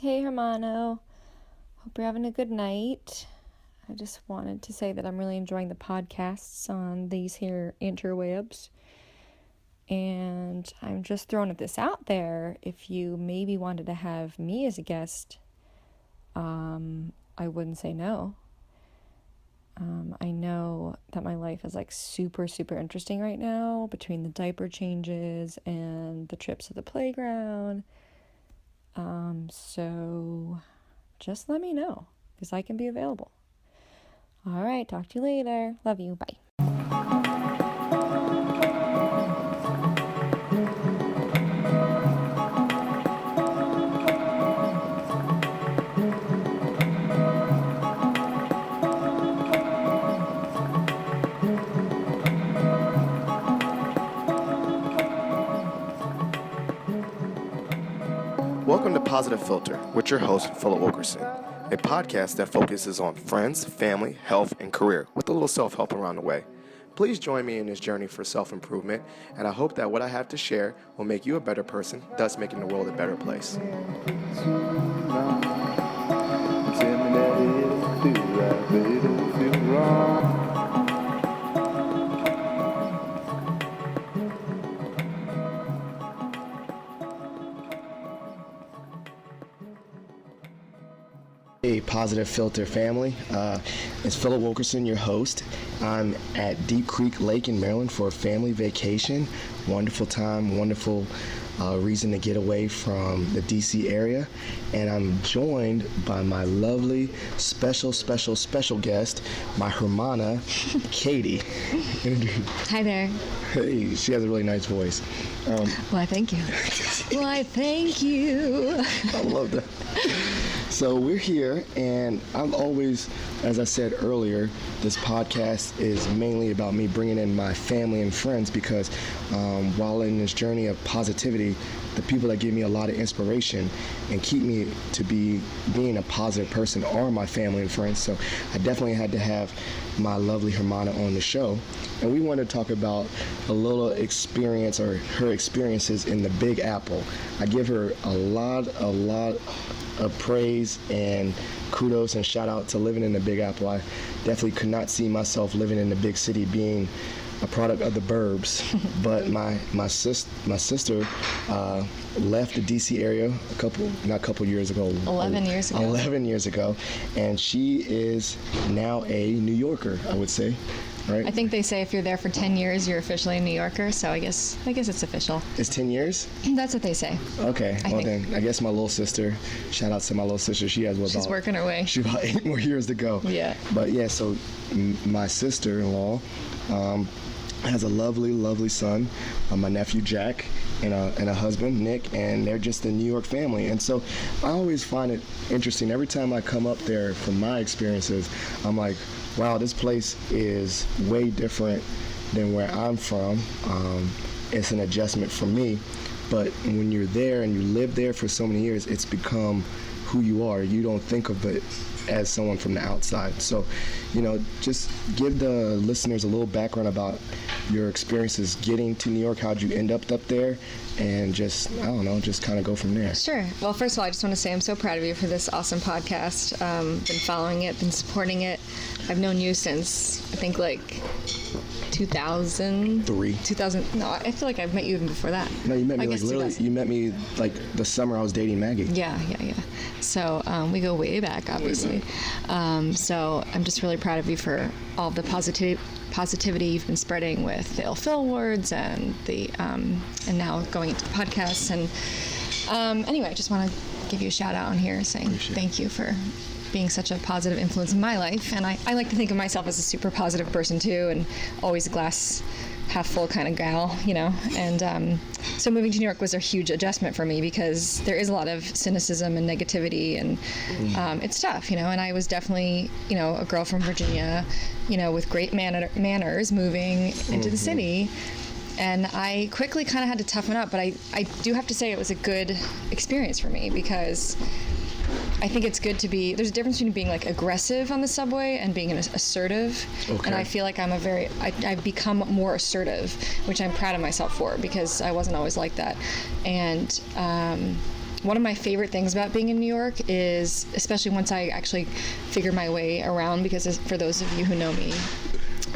Hey, Hermano. Hope you're having a good night. I just wanted to say that I'm really enjoying the podcasts on these here interwebs. And I'm just throwing this out there. If you maybe wanted to have me as a guest, I wouldn't say no. I know that my life is like super, super interesting right now between the diaper changes and the trips to the playground. So just let me know because I can be available. All right, talk to you later. Love you. Bye. Welcome to Positive Philter with your host, Philip Wilkerson, a podcast that focuses on friends, family, health, and career with a little self-help around the way. Please join me in this journey for self-improvement, and I hope that what I have to share will make you a better person, thus making the world a better place. Hey, Positive Philter family. It's Philip Wilkerson, your host. I'm at Deep Creek Lake in Maryland for a family vacation. Wonderful time, wonderful reason to get away from the DC area. And I'm joined by my lovely, special guest, my hermana, Katie. Hi there. Hey, she has a really nice voice. Why, thank you. Why, thank you. I love that. So we're here, and I'm always, as I said earlier, this podcast is mainly about me bringing in my family and friends because while in this journey of positivity, the people that give me a lot of inspiration and keep me to being a positive person are my family and friends. So I definitely had to have my lovely Hermana on the show. And we want to talk about a little experience or her experiences in the Big Apple. I give her a lot of praise and kudos and shout out to living in the Big Apple. I definitely could not see myself living in the big city being a product of the burbs, but my sister left the DC area 11 years ago, and she is now a New Yorker, I would say. Right? I think they say if you're there for 10 years, you're officially a New Yorker, so I guess it's official. It's 10 years? That's what they say. Okay, then I guess my little sister, shout out to my little sister, she's working her way. She's about 8 more years to go. Yeah. But yeah, so my sister-in-law has a lovely son, my nephew Jack, and a husband, Nick, and they're just a New York family. And so I always find it interesting. Every time I come up there from my experiences, I'm like, wow, this place is way different than where I'm from. It's an adjustment for me. But when you're there and you live there for so many years, it's become who you are. You don't think of it as someone from the outside. So, just give the listeners a little background about your experiences getting to New York. How'd you end up there? And just kind of go from there. Sure. Well, first of all, I just want to say I'm so proud of you for this awesome podcast. Been following it, been supporting it. I've known you since, I think, 2003. 2000. No, I feel like I've met you even before that. No, you met me literally. You met me the summer I was dating Maggie. Yeah. So we go way back, obviously. So I'm just really proud of you for all the positivity you've been spreading with the Ill Phil Awards and the and now going into the podcasts. And anyway, I just want to give you a shout out on here, saying thank you for being such a positive influence in my life. And I like to think of myself as a super positive person too, and always a glass half full kind of gal, and so moving to New York was a huge adjustment for me because there is a lot of cynicism and negativity, and it's tough, and I was definitely, a girl from Virginia, with great manners moving into the city. And I quickly kind of had to toughen up, but I do have to say it was a good experience for me because I think it's good to be, there's a difference between being aggressive on the subway and being assertive. Okay. And I feel like I've become more assertive, which I'm proud of myself for because I wasn't always like that. And one of my favorite things about being in New York is, especially once I actually figure my way around, because for those of you who know me,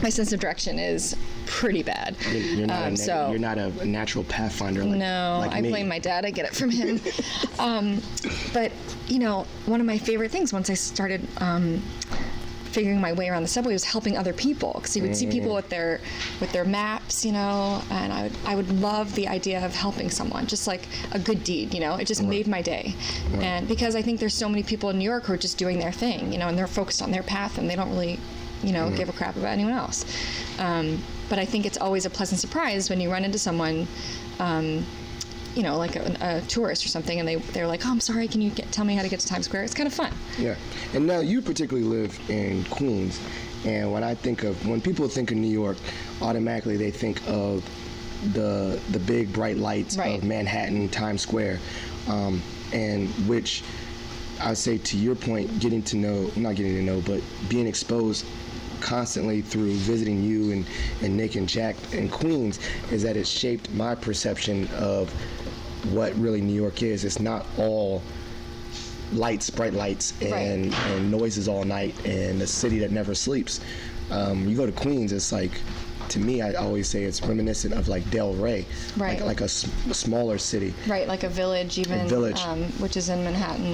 my sense of direction is pretty bad. You're not a natural pathfinder. No, like I me. blame my dad. I get it from him. But one of my favorite things once I started figuring my way around the subway was helping other people, because you would see people with their maps, and I would love the idea of helping someone, just like a good deed. It just made my day. And because I think there's so many people in New York who are just doing their thing, and they're focused on their path, and they don't really give a crap about anyone else. But I think it's always a pleasant surprise when you run into someone, like a tourist or something, and they're like, "Oh, I'm sorry, can you tell me how to get to Times Square?" It's kind of fun. Yeah. And now you particularly live in Queens, and when people think of New York, automatically they think of the big bright lights of Manhattan, Times Square, and which I would say, to your point, not getting to know, but being exposed constantly through visiting you and Nick and Jack in Queens, is that it's shaped my perception of what really New York is. It's not all lights, bright lights, and noises all night, and a city that never sleeps. You go to Queens, it's like, to me, I always say it's reminiscent of like Del Rey, like a smaller city. Right, like a village even, which is in Manhattan,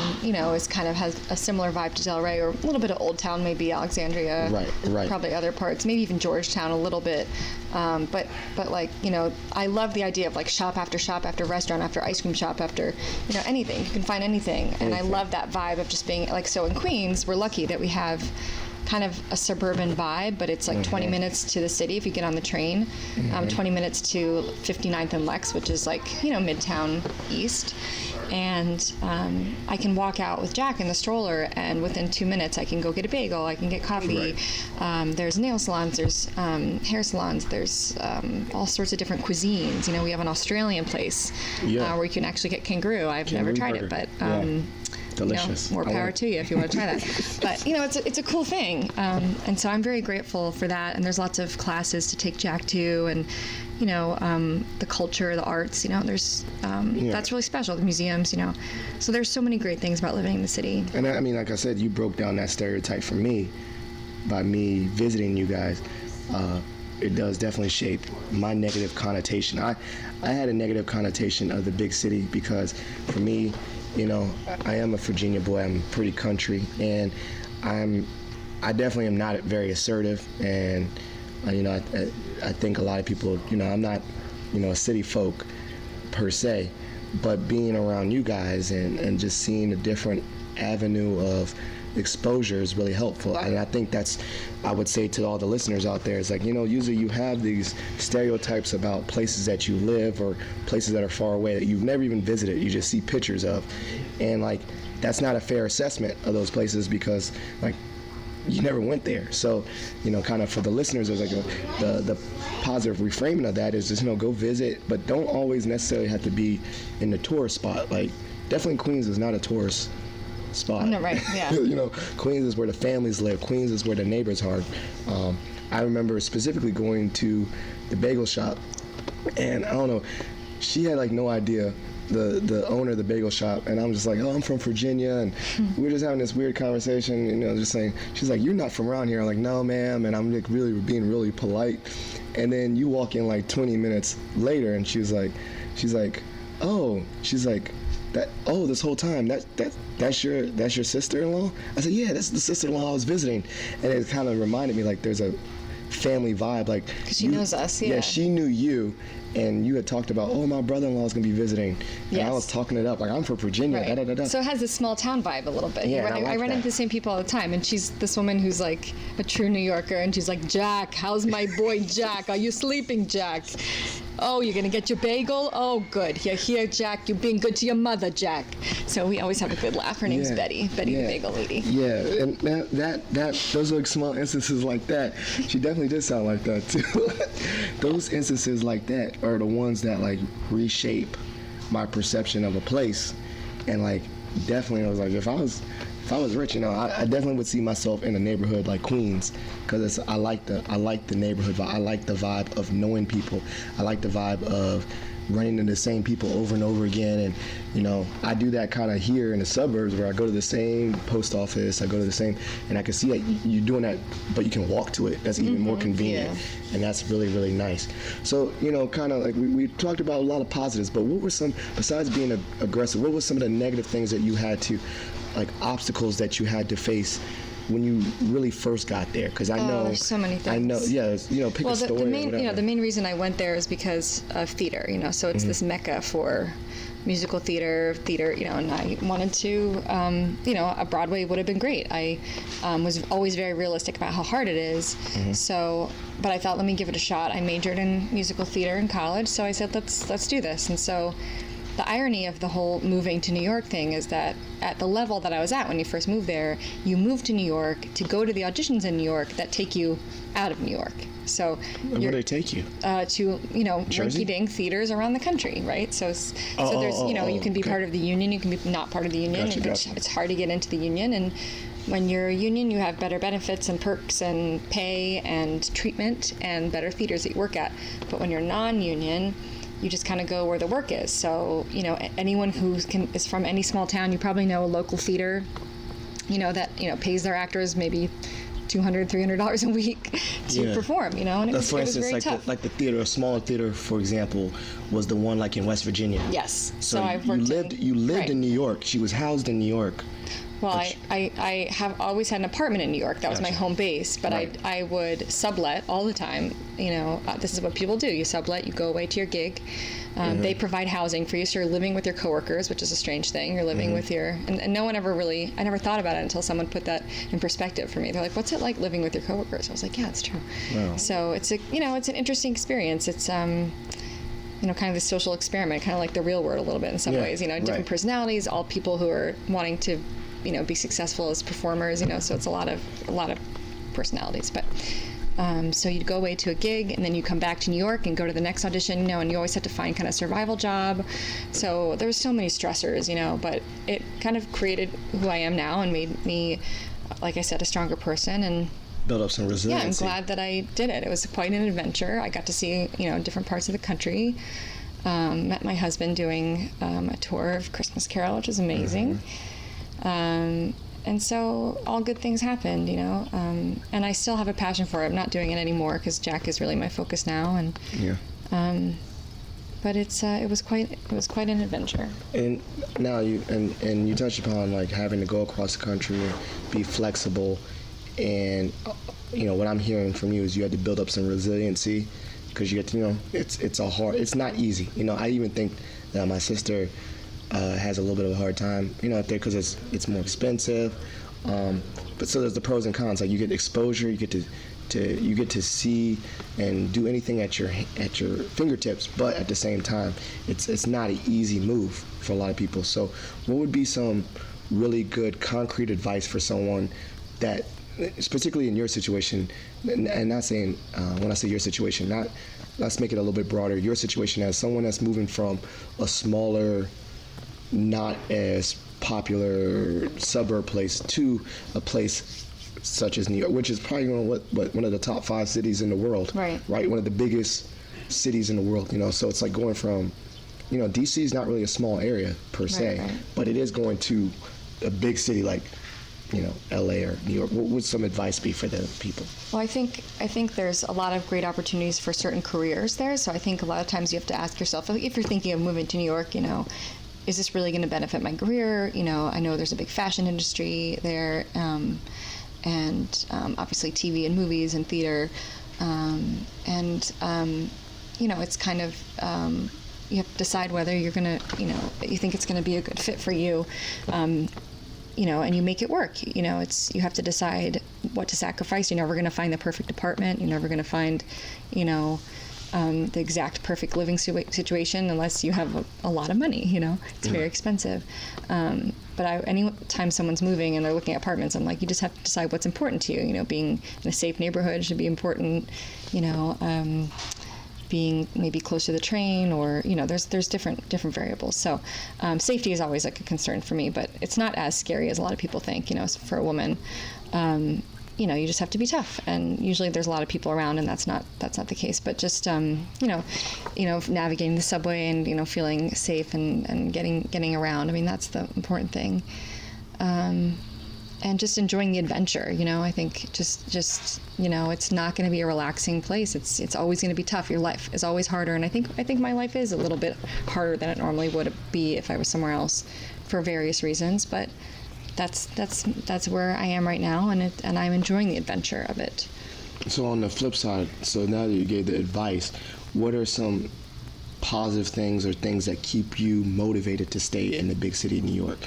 is kind of has a similar vibe to Del Rey, or a little bit of Old Town, maybe Alexandria, right. Probably other parts, maybe even Georgetown a little bit. But like, I love the idea of like shop after restaurant after ice cream shop after, anything. You can find anything. And I love that vibe of just being like, so in Queens, we're lucky that we have kind of a suburban vibe, but it's like 20 minutes to the city if you get on the train, 20 minutes to 59th and Lex, which is like, Midtown East. And I can walk out with Jack in the stroller, and within 2 minutes I can go get a bagel, I can get coffee. There's nail salons, there's hair salons, there's all sorts of different cuisines. We have an Australian place where you can actually get kangaroo. I've never tried it, but delicious. More power to you if you want to try that. But it's a cool thing, and so I'm very grateful for that. And there's lots of classes to take Jack to, and the culture, the arts. There's that's really special. The museums. So there's so many great things about living in the city. And I mean, like I said, you broke down that stereotype for me by me visiting you guys. It does definitely shape my negative connotation. I had a negative connotation of the big city because, for me, I am a Virginia boy. I'm pretty country, and I definitely am not very assertive. And I think a lot of people, I'm not, a city folk per se, but being around you guys and just seeing a different avenue of exposure is really helpful. And I think I would say to all the listeners out there, it's like, usually you have these stereotypes about places that you live or places that are far away that you've never even visited, you just see pictures of. And like, that's not a fair assessment of those places because like, you never went there. So, kind of for the listeners, there's like the positive reframing of that is just, go visit, but don't always necessarily have to be in the tourist spot. Like, definitely Queens is not a tourist spot. No, right, yeah. Queens is where the families live. Queens is where the neighbors are. I remember specifically going to the bagel shop, and I don't know, she had like no idea, the owner of the bagel shop, and I'm just like, I'm from Virginia, and we were just having this weird conversation, just saying, she's like, you're not from around here. I'm like, no, ma'am, and I'm like being really polite, and then you walk in like 20 minutes later, and she's like, this whole time that's your sister-in-law? I said, yeah, that's the sister-in-law I was visiting. And it kind of reminded me like there's a family vibe, like, because she knows us. Yeah, she knew you, and you had talked about, my brother-in-law is going to be visiting, and I was talking it up like, I'm from Virginia, right. So it has this small town vibe a little bit. Yeah, I run into the same people all the time, and she's this woman who's like a true New Yorker, and she's like, Jack, how's my boy Jack? Are you sleeping, Jack? Oh, you're going to get your bagel? Oh, good. You're here, Jack. You're being good to your mother, Jack. So we always have a good laugh. Her name's Betty the bagel lady. Yeah, and those are like small instances like that. She definitely did sound like that, too. Those instances like that are the ones that, like, reshape my perception of a place. And, like, definitely I was like, if I was rich, I definitely would see myself in a neighborhood like Queens, because I like the neighborhood vibe. I like the vibe of knowing people. I like the vibe of running into the same people over and over again. And, you know, I do that kind of here in the suburbs where I go to the same post office, I go to the same, and I can see that you're doing that, but you can walk to it. That's even more convenient. Yeah. And that's really, really nice. So, you know, kind of like we talked about a lot of positives, but what were some, besides being aggressive, what were some of the negative things that you had to, like obstacles that you had to face when you really first got there? Because I know there's so many things. I know, yeah, you know, pick a story. The or main, whatever. the main reason I went there is because of theater. You know, so it's this mecca for musical theater, you know, and I wanted to, you know, a Broadway would have been great. I was always very realistic about how hard it is. So, but I thought, let me give it a shot. I majored in musical theater in college, so I said, let's do this. And so the irony of the whole moving to New York thing is that at the level that I was at when you first moved there, you move to New York to go to the auditions in New York that take you out of New York. So where do they take you? To, you know, Jersey? rinky-dink theaters around the country, right? So there's, you know, you can be part of the union, you can be not part of the union. Gotcha. It's hard to get into the union, and when you're a union, you have better benefits and perks and pay and treatment and better theaters that you work at. But when you're non-union, you just kind of go where the work is. So, you know, anyone who is from any small town, you probably know a local theater, you know, that, you know, pays their actors maybe $200, $300 a week to perform, you know, and it was very tough. Like the theater, a smaller theater, for example, was the one like in West Virginia. Yes. So I've you worked lived right. in New York. She was housed in New York. Well, I have always had an apartment in New York. That was my home base, but Right. I would sublet all the time. You know, this is what people do. You sublet, you go away to your gig. They provide housing for you, so you're living with your coworkers, which is a strange thing. You're living with your, and no one ever really, I never thought about it until someone put that in perspective for me. They're like, what's it like living with your coworkers? I was like, yeah, it's true. Wow. So it's it's an interesting experience. It's, you know, kind of the social experiment, kind of like the real world a little bit in some ways, you know, different right. personalities, all people who are wanting to, you know, be successful as performers, you know, so it's a lot of personalities. But so you'd go away to a gig, and then you come back to New York and go to the next audition, you know, and you always have to find kind of survival job. So there's so many stressors, you know, but it kind of created who I am now and made me, like I said, a stronger person, and Build up some resiliency. yeah, I'm glad that I did it. It was quite an adventure. I got to see, you know, different parts of the country. Met my husband doing a tour of Christmas Carol, which was amazing. And so all good things happened, you know, and I still have a passion for it. I'm not doing it anymore because Jack is really my focus now, and but it was quite an adventure. And now you touched upon like having to go across the country and be flexible, and you know what I'm hearing from you is you had to build up some resiliency because you get to, you know, it's not easy. You know, I even think that my sister has a little bit of a hard time, you know, up there because it's more expensive. But so there's the pros and cons. Like you get exposure, you get to see and do anything at your fingertips. But at the same time, it's not an easy move for a lot of people. So what would be some really good concrete advice for someone that, particularly in your situation, and not saying when I say your situation, let's make it a little bit broader. Your situation as someone that's moving from a smaller, not as popular suburb place to a place such as New York, which is probably one of the top 5 cities in the world. Right. One of the biggest cities in the world, you know. So it's like going from, you know, DC is not really a small area per se, Right. but it is going to a big city like, you know, LA or New York. What would some advice be for the people? Well, I think there's a lot of great opportunities for certain careers there. So I think a lot of times you have to ask yourself, if you're thinking of moving to New York, you know, is this really going to benefit my career? You know, I know there's a big fashion industry there, and obviously TV and movies and theater, you know, it's kind of you have to decide whether you're going to, you know, you think it's going to be a good fit for you. You know, and you make it work. You know, you have to decide what to sacrifice. You're never going to find the perfect apartment. You're never going to find, you know, the exact perfect living situation unless you have a lot of money. You know, it's very expensive. But anytime someone's moving and they're looking at apartments, I'm like, you just have to decide what's important to you. You know, being in a safe neighborhood should be important. You know, being maybe close to the train, or, you know, there's different variables. So safety is always like a concern for me, but it's not as scary as a lot of people think, you know, for a woman. you just have to be tough, and usually there's a lot of people around, and that's not the case. But just navigating the subway and feeling safe and getting around. I mean, that's the important thing. And just enjoying the adventure. I think just it's not going to be a relaxing place. It's always going to be tough. Your life is always harder, and I think my life is a little bit harder than it normally would be if I was somewhere else, for various reasons. But that's where I am right now, and I'm enjoying the adventure of it. So on the flip side, so now that you gave the advice, what are some positive things or things that keep you motivated to stay in the big city of New York?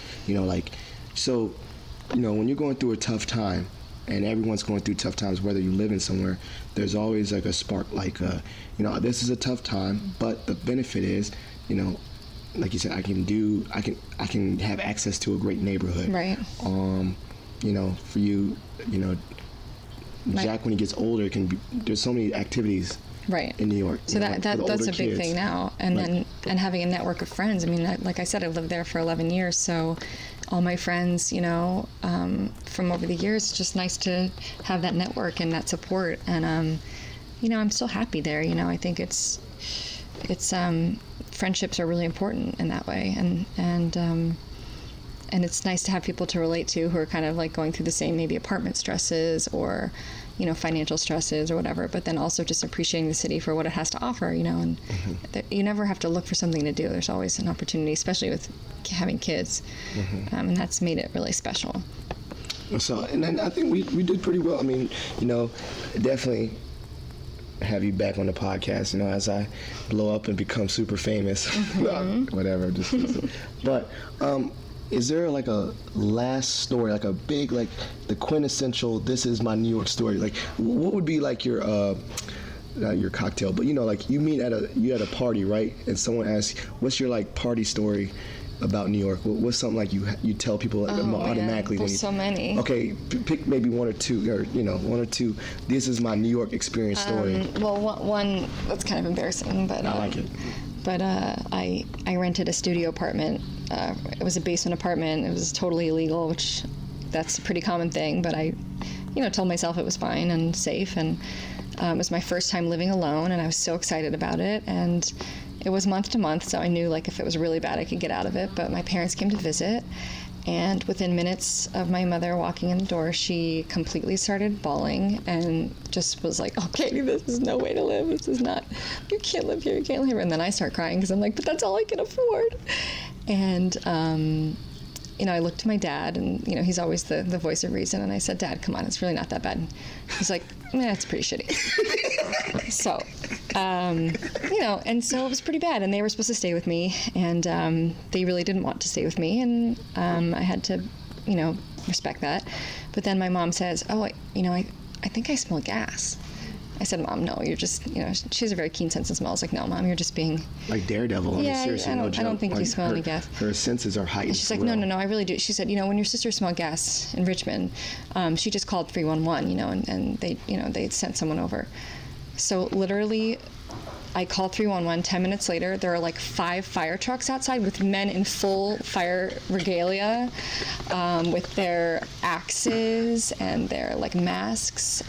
When you're going through a tough time, and everyone's going through tough times, whether you live in somewhere, there's always like a spark, this is a tough time, but the benefit is, like you said, I can have access to a great neighborhood. Right. For you, Jack, when he gets older, there's so many activities. Right. In New York. So that's a big kids. thing now. And right. and having a network of friends. I mean, like I said, I lived there for 11 years. So all my friends, from over the years, it's just nice to have that network and that support. And, I'm still happy there. I think it's friendships are really important in that way. And it's nice to have people to relate to who are kind of like going through the same maybe apartment stresses or financial stresses or whatever, but then also just appreciating the city for what it has to offer, and you never have to look for something to do. There's always an opportunity, especially with having kids, and that's made it really special. So, and then I think we did pretty well. I mean, definitely have you back on the podcast, as I blow up and become super famous, whatever, but, is there like a last story, like a big, like the quintessential, this is my New York story? Like, what would be like your, not your cocktail, but like you meet at a party, right? And someone asks, what's your like party story about New York? What's something like you tell people automatically? There's so many. Okay, pick maybe one or two, one or two. This is my New York experience story. Well, one that's kind of embarrassing, but I like it. But I rented a studio apartment. It was a basement apartment. It was totally illegal, which that's a pretty common thing. But I, told myself it was fine and safe. And it was my first time living alone, and I was so excited about it. And it was month to month, so I knew like if it was really bad, I could get out of it. But my parents came to visit, and within minutes of my mother walking in the door, she completely started bawling and just was like, "Oh, Katie, this is no way to live. This is not. You can't live here. You can't live here." And then I start crying because I'm like, "But that's all I can afford." And I looked to my dad, and he's always the voice of reason. And I said, "Dad, come on, it's really not that bad." He's like, "It's pretty shitty." So, and so it was pretty bad. And they were supposed to stay with me, and they really didn't want to stay with me, and I had to, respect that. But then my mom says, "Oh, I think I smell gas." I said, "Mom, no, you're just, she has a very keen sense of smell." I was like, "No, Mom, you're just being..." Like Daredevil. Yeah, seriously, I don't think you smell any gas. Her senses are heightened. And she's like, no, I really do. She said, when your sister smelled gas in Richmond, she just called 311, and they sent someone over. So literally, I called 311. 10 minutes later, there are like 5 fire trucks outside with men in full fire regalia, with their axes and their like masks,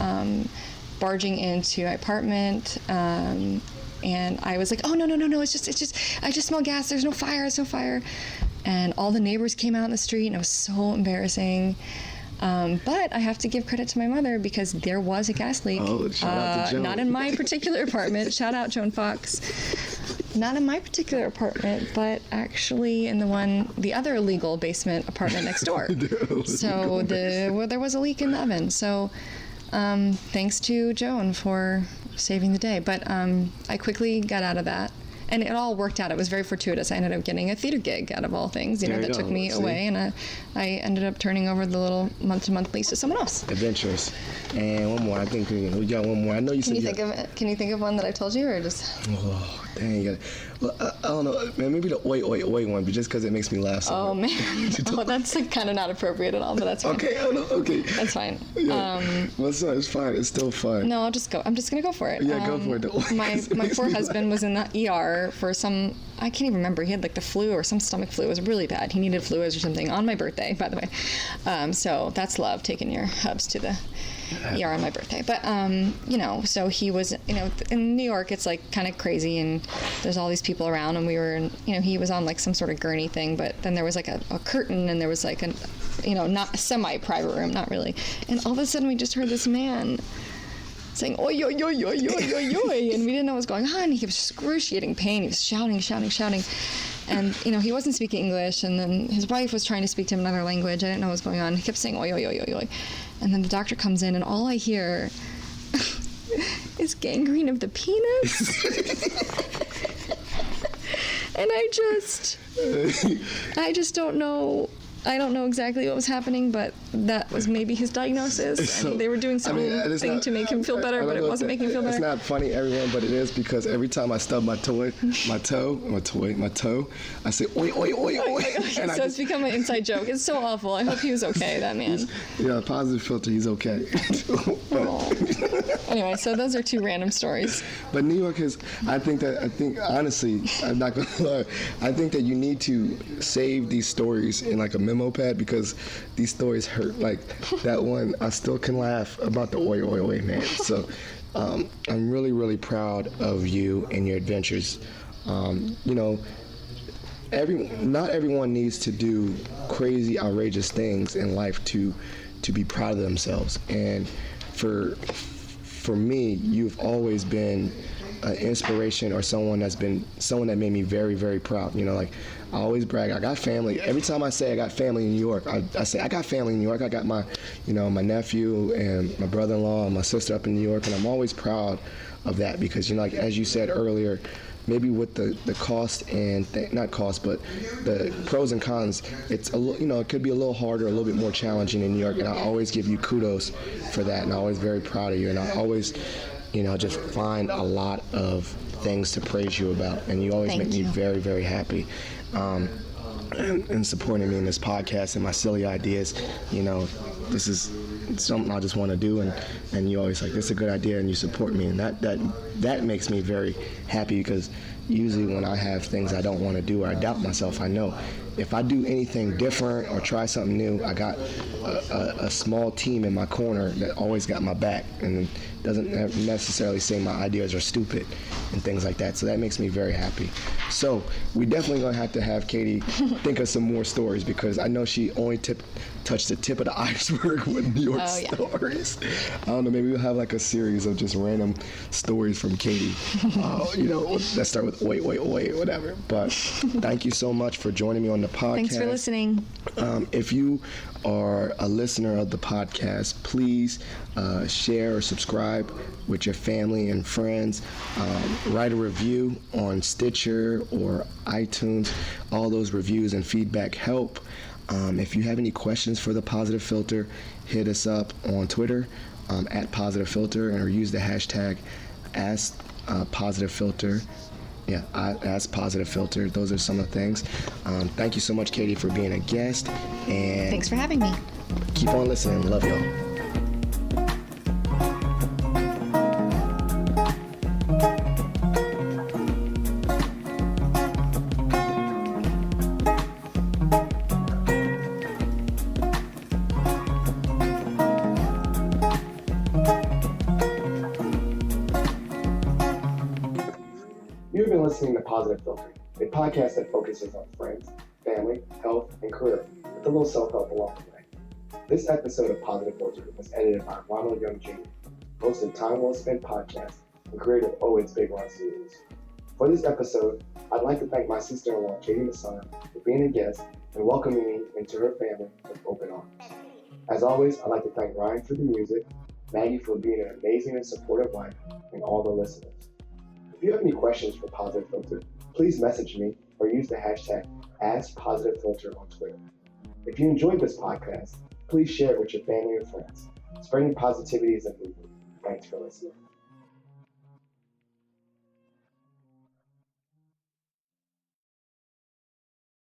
barging into my apartment, and I was like, "Oh, no, it's just I just smell gas. There's no fire. And all the neighbors came out in the street, and it was so embarrassing. But I have to give credit to my mother because there was a gas leak. Oh, shout out to Joan. Not in my particular apartment. Shout out Joan Fox. Not in my particular apartment, but actually in the other illegal basement apartment next door. So there was a leak in the oven. So thanks to Joan for saving the day. But I quickly got out of that. And it all worked out. It was very fortuitous. I ended up getting a theater gig out of all things, that took me away. And I ended up turning over the little month-to-month lease to someone else. Adventurous. And one more. I think we got one more. I know you said... Can you think of one that I told you, or just... Oh, dang. I don't know, man, maybe the oi, oi, oi one, but just because it makes me laugh so Oh, much. man. Oh, that's like kind of not appropriate at all, but that's fine. Okay, I know, okay. That's fine. Yeah. Well, it's fine. It's still fun. No, I'm just going to go for it. Yeah, go for it. My poor husband was in the ER for some, I can't even remember. He had like the flu or some stomach flu. It was really bad. He needed fluids or something on my birthday, by the way. So that's love, taking your hubs to the ER on my birthday. But, so he was, in New York, it's like kind of crazy and there's all these people around and we were, he was on like some sort of gurney thing, but then there was like a curtain and there was like not a semi-private room, not really. And all of a sudden we just heard this man saying, oi, oi, oi, oi, oi, oi, oi, and we didn't know what was going on. He was excruciating pain. He was shouting. And, he wasn't speaking English, and then his wife was trying to speak to him another language. I didn't know what was going on. He kept saying, oi, oi, oi, oi, oi. And then the doctor comes in, and all I hear is gangrene of the penis. And I just don't know. I don't know exactly what was happening, but that was maybe his diagnosis. So, and they were doing something to make him feel better, but it wasn't making him feel better. It's not funny, everyone, but it is, because every time I stub my toe, I say, oi, oi, oi, oi. And so it's become an inside joke. It's so awful. I hope he was okay, that man. Yeah, Positive Philter, he's okay. Anyway, so those are two random stories. But New York I think honestly, I'm not going to lie, I think that you need to save these stories in like a memo pad, because these stories hurt. Like that one, I still can laugh about the oi, oi, oi, man. So I'm really, really proud of you and your adventures. Not everyone needs to do crazy, outrageous things in life to be proud of themselves. And for me, you've always been an inspiration, or someone that made me very, very proud. Like I always brag, I got family. Every time I say I got family in New York, I say I got family in New York. I got my, my nephew and my brother-in-law and my sister up in New York, and I'm always proud of that, because like as you said earlier, maybe with the cost and not cost, but the pros and cons, it's it could be a little harder, a little bit more challenging in New York, and I always give you kudos for that, and I'm always very proud of you, and I always just find a lot of things to praise you about, and you always make me very, very happy. And supporting me in this podcast and my silly ideas. This is something I just want to do, and you always like, this is a good idea, and you support me, and that makes me very happy, because usually when I have things I don't want to do or I doubt myself, I know if I do anything different or try something new, I got a small team in my corner that always got my back, and doesn't necessarily say my ideas are stupid and things like that. So that makes me very happy. So we definitely gonna have Katie think of some more stories, because I know she only touched the tip of the iceberg with New York stories. I don't know, maybe we'll have like a series of just random stories from Katie. Let's start with oi, oi, oi, whatever. But thank you so much for joining me on the podcast. Thanks for listening. If you are a listener of the podcast, please share or subscribe with your family and friends. Write a review on Stitcher or iTunes. All those reviews and feedback help. If you have any questions for the Positive Philter, hit us up on Twitter at Positive Philter, or use the hashtag #PositivePhilter. Yeah, Ask Positive Philter. Those are some of the things. Thank you so much, Katie, for being a guest. And thanks for having me. Keep on listening. Love y'all. You've been listening to Positive Philter, a podcast that focuses on friends, family, health, and career, with a little self-help along the way. This episode of Positive Philter was edited by Ronald Young Jr., host of Time Well Spent podcast, and creator of Oh It's Big One series. For this episode, I'd like to thank my sister-in-law, Katie Masson, for being a guest and welcoming me into her family with open arms. As always, I'd like to thank Ryan for the music, Maggie for being an amazing and supportive wife, and all the listeners. If you have any questions for Positive Philter, please message me or use the hashtag #AskPositivePhilter on Twitter. If you enjoyed this podcast, please share it with your family and friends. Spreading positivity is a movement. Thanks for listening.